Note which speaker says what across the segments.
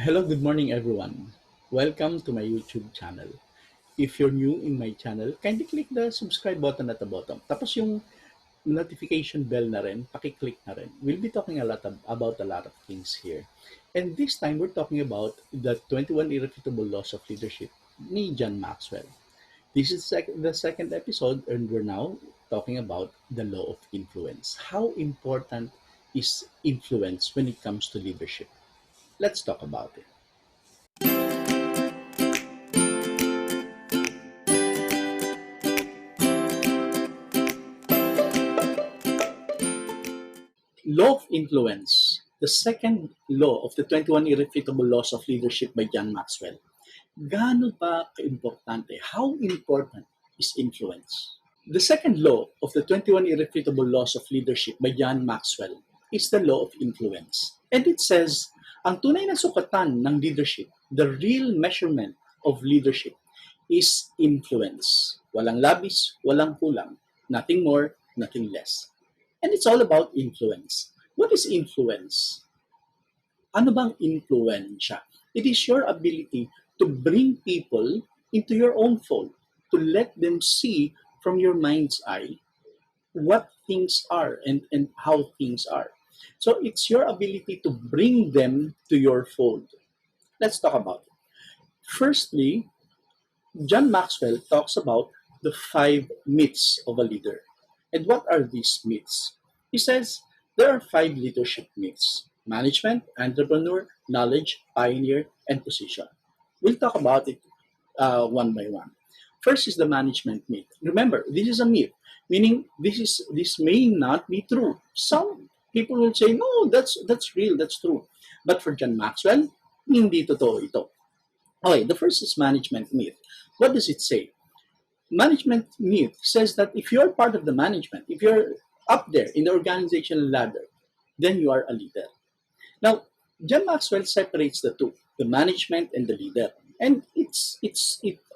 Speaker 1: Hello, good morning everyone. Welcome to my YouTube channel. If you're new in my channel, kindly click the subscribe button at the bottom. Tapos yung notification bell na rin, paki-click na rin. We'll be talking about a lot of things here. And this time, we're talking about the 21 Irrefutable Laws of Leadership ni John Maxwell. This is the second episode and we're now talking about the law of influence. How important is influence when it comes to leadership? Let's talk about it. Law of influence, the second law of the 21 irrefutable laws of leadership by John Maxwell. Gaano ba kaimportante? How important is influence? The second law of the 21 irrefutable laws of leadership by John Maxwell is the law of influence. And it says, ang tunay na sukatan ng leadership, the real measurement of leadership is influence. Walang labis, walang kulang. Nothing more, nothing less. And it's all about influence. What is influence? Ano bang influensya? It is your ability to bring people into your own fold, to let them see from your mind's eye what things are and how things are. So it's your ability to bring them to your fold. Let's talk about it. Firstly, John Maxwell talks about the 5 myths of a leader. And what are these myths? He says there are 5 leadership myths: management, entrepreneur, knowledge, pioneer, and position. We'll talk about it one by one. First is the management myth. Remember, this is a myth, meaning this may not be true. Some people will say, no, that's real, that's true. But for John Maxwell, hindi totoo ito. Okay, the first is management myth. What does it say? Management myth says that if you're part of the management, if you're up there in the organizational ladder, then you are a leader. Now, John Maxwell separates the two, the management and the leader. And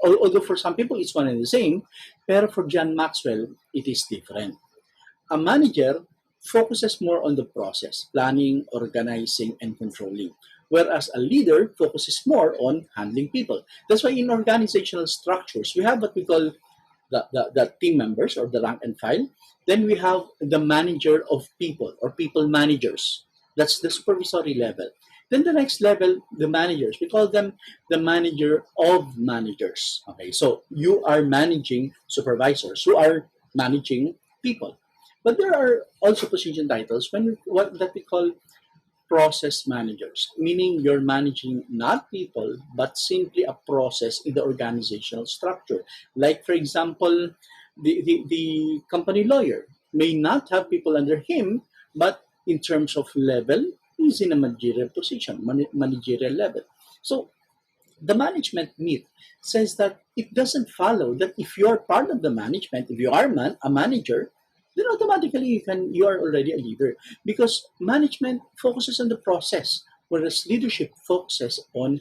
Speaker 1: although for some people it's one and the same, but for John Maxwell, it is different. A manager focuses more on the process, planning, organizing, and controlling, whereas a leader focuses more on handling people. That's why in organizational structures, we have what we call the team members or the rank and file. Then we have the manager of people or people managers. That's the supervisory level. Then the next level, the managers. We call them the manager of managers. Okay, so you are managing supervisors who are managing people. But there are also position titles that we call process managers, meaning you're managing not people, but simply a process in the organizational structure. Like, for example, the company lawyer may not have people under him, but in terms of level, he's in a managerial position, managerial level. So the management myth says that it doesn't follow that if you're part of the management, if you are a manager, then automatically you are already a leader, because management focuses on the process, whereas leadership focuses on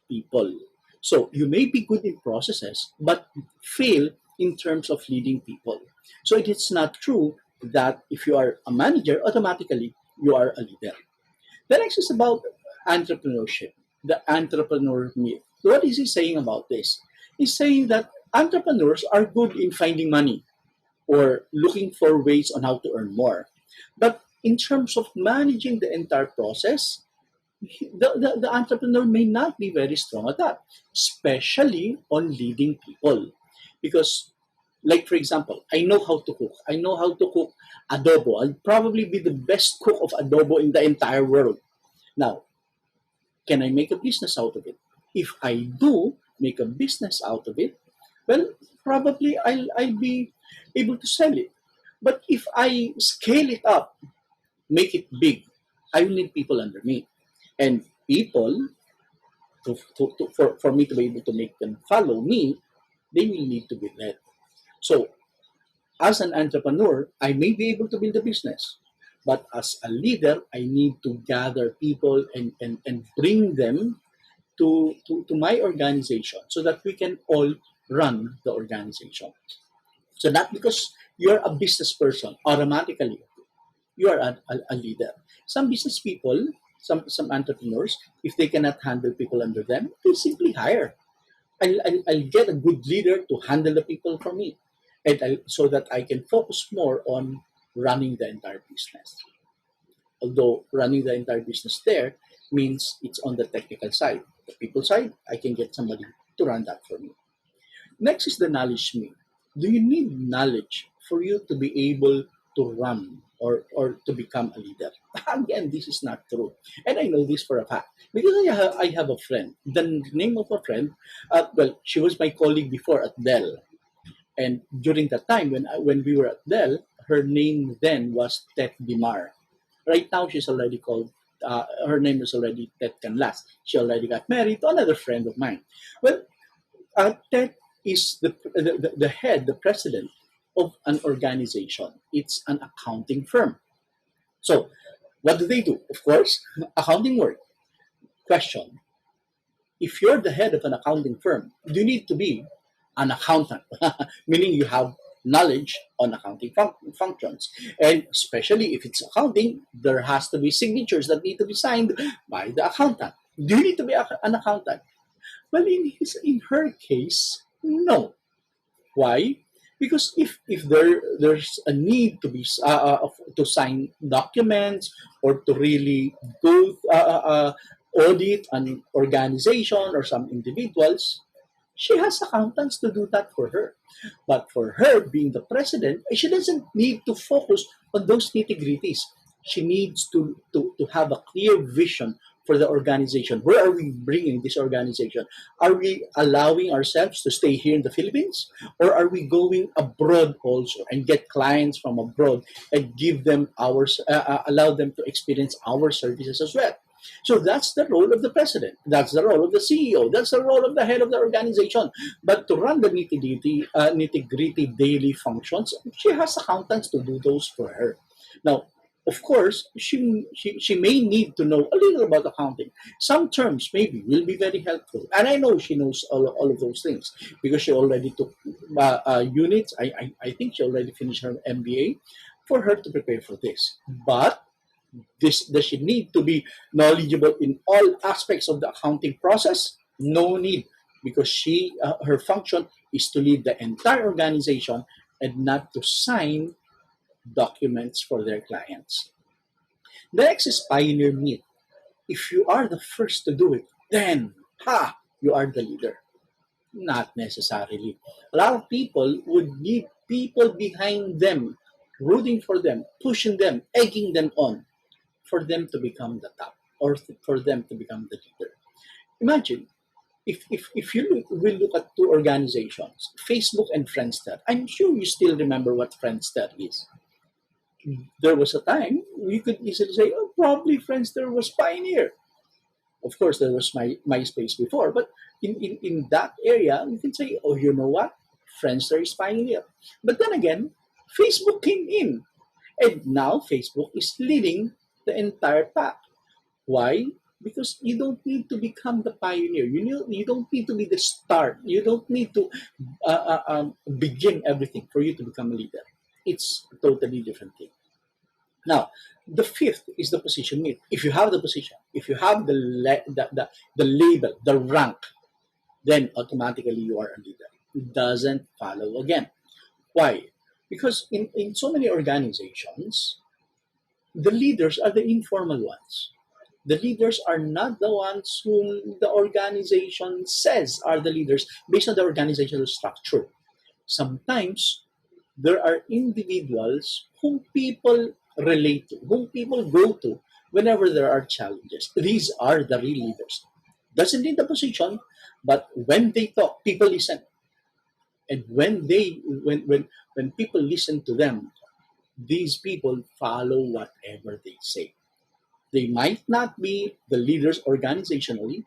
Speaker 1: people. So you may be good in processes, but fail in terms of leading people. So it is not true that if you are a manager, automatically you are a leader. The next is about entrepreneurship, the entrepreneur myth. What is he saying about this? He's saying that entrepreneurs are good in finding money or looking for ways on how to earn more. But in terms of managing the entire process, the entrepreneur may not be very strong at that, especially on leading people. Because, like for example, I know how to cook. I know how to cook adobo. I'll probably be the best cook of adobo in the entire world. Now, can I make a business out of it? If I do make a business out of it, well, probably I'll be able to sell it. But if I scale it up, make it big, I will need people under me. And people, for me to be able to make them follow me, they will need to be led. So, as an entrepreneur, I may be able to build a business. But as a leader, I need to gather people and bring them to my organization so that we can all run the organization. So not because you're a business person, automatically you are a leader. Some business people some entrepreneurs, if they cannot handle people under them, they simply hire. I'll get a good leader to handle the people for me, so that I can focus more on running the entire business. Although running the entire business there means it's on the technical side. The people side, I can get somebody to run that for me. Next is the knowledge me. Do you need knowledge for you to be able to run or to become a leader? Again, this is not true. And I know this for a fact. Because I have a friend. The name of a friend, well, she was my colleague before at Dell. And during that time, when we were at Dell, her name then was Tet Dimar. Right now, she's already called, her name is already Tet Canlas. She already got married to another friend of mine. Well, Ted is the head, the president of an organization. It's an accounting firm. So, what do they do? Of course, accounting work. Question: if you're the head of an accounting firm, you need to be an accountant, meaning you have knowledge on accounting functions. And especially if it's accounting, there has to be signatures that need to be signed by the accountant. Do you need to be an accountant? Well, in her case, no. Why? Because if there's a need to be to sign documents or to really go audit an organization or some individuals, she has accountants to do that for her. But for her, being the president, she doesn't need to focus on those nitty gritties. She needs to have a clear vision for the organization. Where are we bringing this organization? Are we allowing ourselves to stay here in the Philippines? Or are we going abroad also and get clients from abroad and give them allow them to experience our services as well? So that's the role of the president. That's the role of the CEO. That's the role of the head of the organization. But to run the nitty-gritty daily functions, she has accountants to do those for her. Now, of course, she may need to know a little about accounting. Some terms maybe will be very helpful. And I know she knows all of those things because she already took units. I think she already finished her MBA for her to prepare for this. But does she need to be knowledgeable in all aspects of the accounting process? No need, because her function is to lead the entire organization and not to sign documents for their clients. The next is pioneer myth. If you are the first to do it, then you are the leader. Not necessarily. A lot of people would need people behind them, rooting for them, pushing them, egging them on, for them to become the top or for them to become the leader. Imagine if you will look at two organizations, Facebook and Friendster. I'm sure you still remember what Friendster is. There was a time we could easily say, oh, probably Friendster was pioneer. Of course, there was MySpace before, but in that area, we can say, oh, you know what? Friendster is pioneer. But then again, Facebook came in, and now Facebook is leading the entire pack. Why? Because you don't need to become the pioneer. You don't need to be the start. You don't need to begin everything for you to become a leader. It's a totally different thing. Now, the fifth is the position myth. If you have the position, if you have the label, the rank, then automatically you are a leader. It doesn't follow again. Why? Because in so many organizations, the leaders are the informal ones. The leaders are not the ones whom the organization says are the leaders based on the organizational structure. Sometimes there are individuals whom people relate to, whom people go to whenever there are challenges. These are the real leaders. Doesn't need the position, but when they talk, people listen. And when people listen to them, these people follow whatever they say. They might not be the leaders organizationally,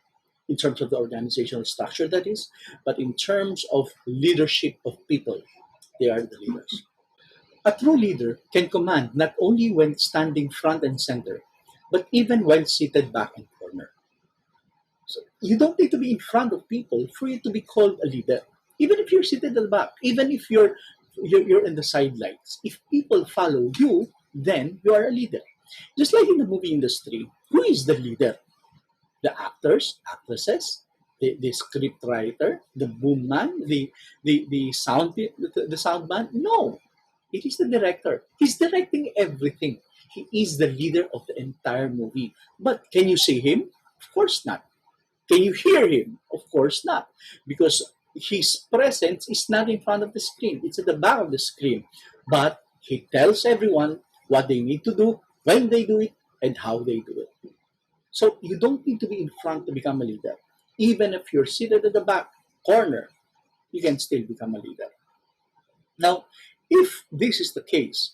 Speaker 1: in terms of the organizational structure, that is, but in terms of leadership of people, they are the leaders. A true leader can command not only when standing front and center, but even while seated back and corner. So you don't need to be in front of people for you to be called a leader. Even if you're seated at the back, even if you're in the sidelines, if people follow you, then you are a leader. Just like in the movie industry, Who is the leader? The actors, actresses, the script writer, the boom man, the sound man? No, it is the director. He's directing everything. He is the leader of the entire movie. But can you see him? Of course not. Can you hear him? Of course not. Because his presence is not in front of the screen, it's at the back of the screen. But he tells everyone what they need to do, when they do it, and how they do it. So you don't need to be in front to become a leader. Even if you're seated at the back corner, you can still become a leader. Now, if this is the case,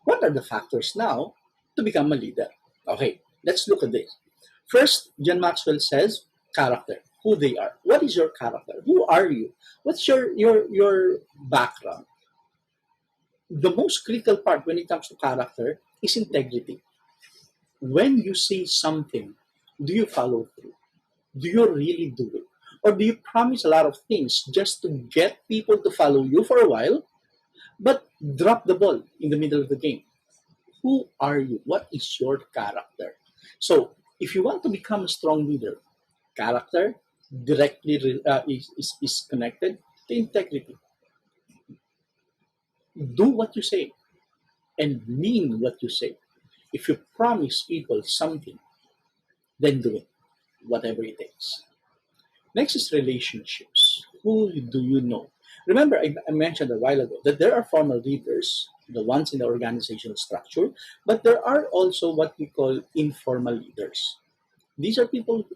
Speaker 1: what are the factors now to become a leader? Okay, let's look at this. First, John Maxwell says character, who they are. What is your character? Who are you? What's your background? The most critical part when it comes to character is integrity. When you say something, do you follow through? Do you really do it? Or do you promise a lot of things just to get people to follow you for a while, but drop the ball in the middle of the game? Who are you? What is your character? So, if you want to become a strong leader, character directly is connected to integrity. Do what you say and mean what you say. If you promise people something, then do it, whatever it takes. Next is relationships. Who do you know? Remember, I mentioned a while ago that there are formal leaders, the ones in the organizational structure, but there are also what we call informal leaders. These are people,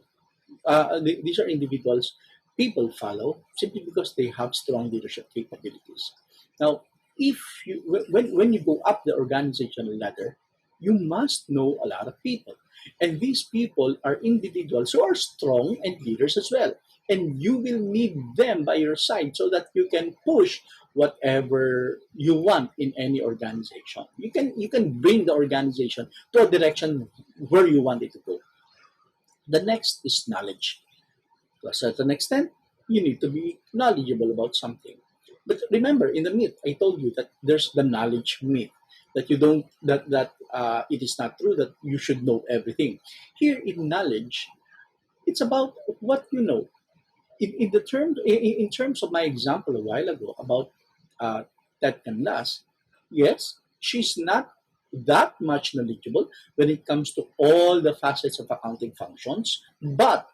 Speaker 1: these are individuals people follow simply because they have strong leadership capabilities. Now, if you when you go up the organizational ladder, you must know a lot of people, and these people are individuals who are strong and leaders as well, and you will need them by your side so that you can push whatever you want in any organization. You can bring the organization to a direction where you want it to go. The next is knowledge. To a certain extent, you need to be knowledgeable about something. But remember, in the myth, I told you that there's the knowledge myth, that you don't that it is not true that you should know everything. Here in knowledge, it's about what you know. In terms of my example a while ago about Ted Canlas, yes, she's not that much knowledgeable when it comes to all the facets of accounting functions, but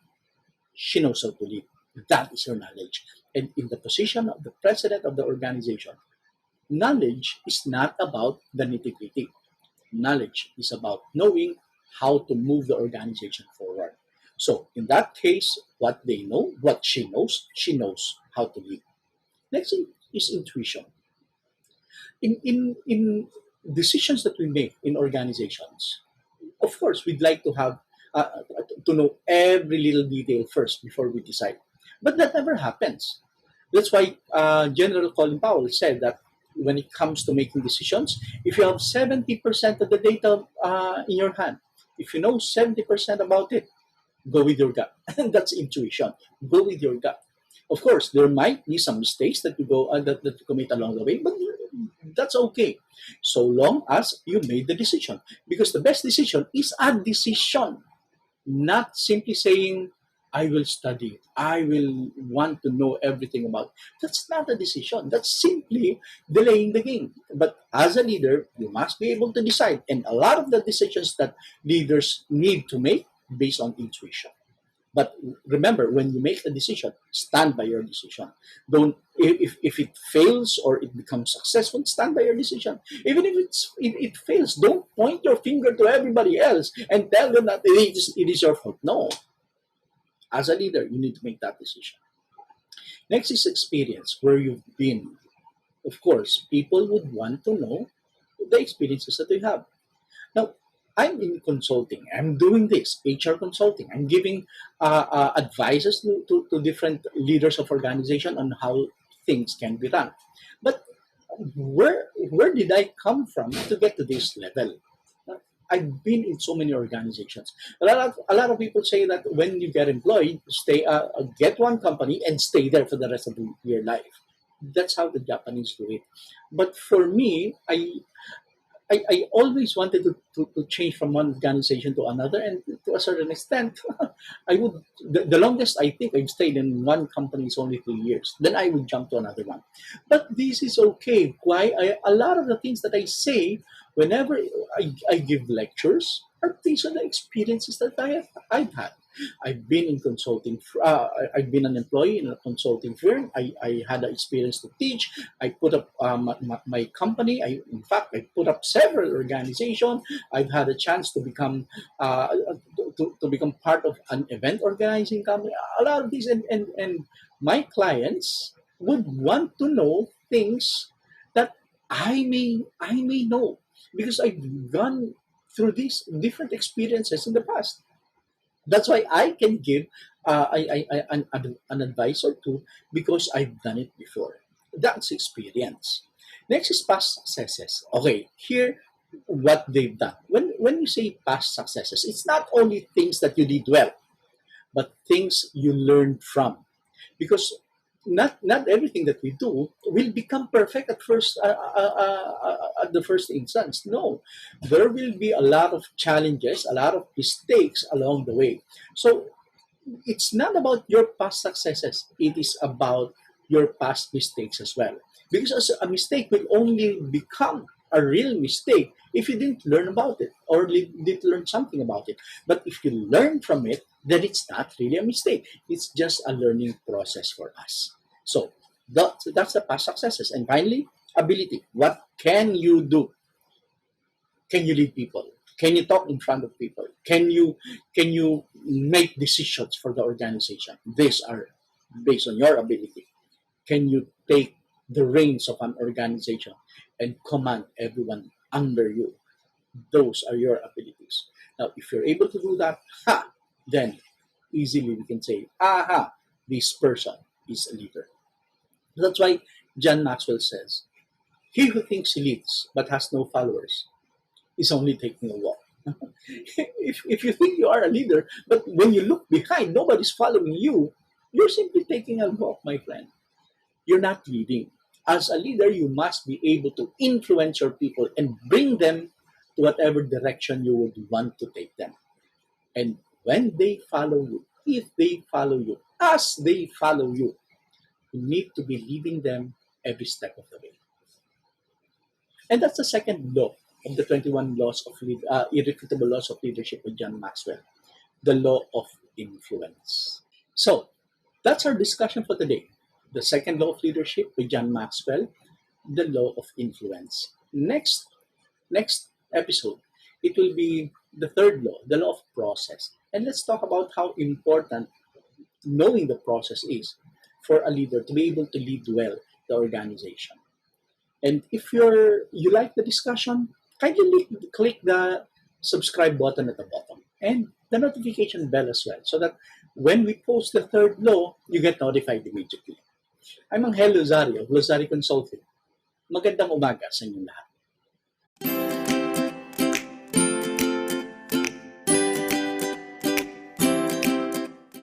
Speaker 1: she knows how to lead. That is her knowledge. And in the position of the president of the organization, knowledge is not about the nitty gritty. Knowledge is about knowing how to move the organization forward. So, in that case, what they know, what she knows how to lead. Next is intuition. In decisions that we make in organizations, of course, we'd like to have to know every little detail first before we decide. But that never happens. That's why General Colin Powell said that when it comes to making decisions, if you have 70% of the data in your hand, if you know 70% about it, go with your gut. And that's intuition. Go with your gut. Of course, there might be some mistakes that that you commit along the way, but that's okay, so long as you made the decision. Because the best decision is a decision, not simply saying, I will study it. I will want to know everything about it. That's not a decision. That's simply delaying the game. But as a leader, you must be able to decide. And a lot of the decisions that leaders need to make based on intuition. But remember, when you make a decision, stand by your decision. Don't if it fails or it becomes successful, stand by your decision. Even if it fails, don't point your finger to everybody else and tell them that it is your fault. No, as a leader, you need to make that decision. Next is experience, where you've been. Of course, people would want to know the experiences that you have. Now, I'm in consulting. I'm doing this, HR consulting. I'm giving advices to different leaders of organization on how things can be done. But where did I come from to get to this level? I've been in so many organizations. A lot of people say that when you get employed, get one company and stay there for the rest of your life. That's how the Japanese do it. But for me, I always wanted to change from one organization to another, and to a certain extent, the longest I think I've stayed in one company is only 3 years. Then I would jump to another one. But this is okay. Why? A lot of the things that I say whenever I give lectures are based on the experiences that I've had. I've been in consulting. I've been an employee in a consulting firm. I had the experience to teach. I put up my company. In fact, I put up several organizations. I've had a chance to become to become part of an event organizing company. A lot of these, and my clients would want to know things that I may know because I've gone through these different experiences in the past. That's why I can give an advice or two because I've done it before. That's experience. Next is past successes. Okay, here what they've done. When you say past successes, it's not only things that you did well, but things you learned from. Because not everything that we do will become perfect at the first instance. No, there will be a lot of challenges, a lot of mistakes along the way. So it's not about your past successes, it is about your past mistakes as well. Because a mistake will only become a real mistake if you didn't learn about it or didn't learn something about it. But if you learn from it, then it's not really a mistake. It's just a learning process for us. So that's the past successes. And finally, ability. What can you do? Can you lead people? Can you talk in front of people? Can you make decisions for the organization? These are based on your ability. Can you take the reins of an organization and command everyone under you? Those are your abilities. Now, if you're able to do that, then easily we can say, this person is a leader. That's why John Maxwell says, he who thinks he leads but has no followers is only taking a walk. If you think you are a leader, but when you look behind, nobody's following you, you're simply taking a walk, my friend. You're not leading. As a leader, you must be able to influence your people and bring them to whatever direction you would want to take them. And when they follow you, if they follow you, as they follow you need to be leading them every step of the way. And that's the second law of the 21 laws of irrefutable laws of leadership with John Maxwell, the law of influence. So that's our discussion for today. The second law of leadership with John Maxwell, the law of influence. Next episode, it will be the third law, the law of process. And let's talk about how important knowing the process is for a leader to be able to lead well the organization. And if you like the discussion, kindly click the subscribe button at the bottom and the notification bell as well, so that when we post the third law, you get notified immediately. I'm Angel Lozario of Lozari Consulting. Magandang umaga sa inyong lahat.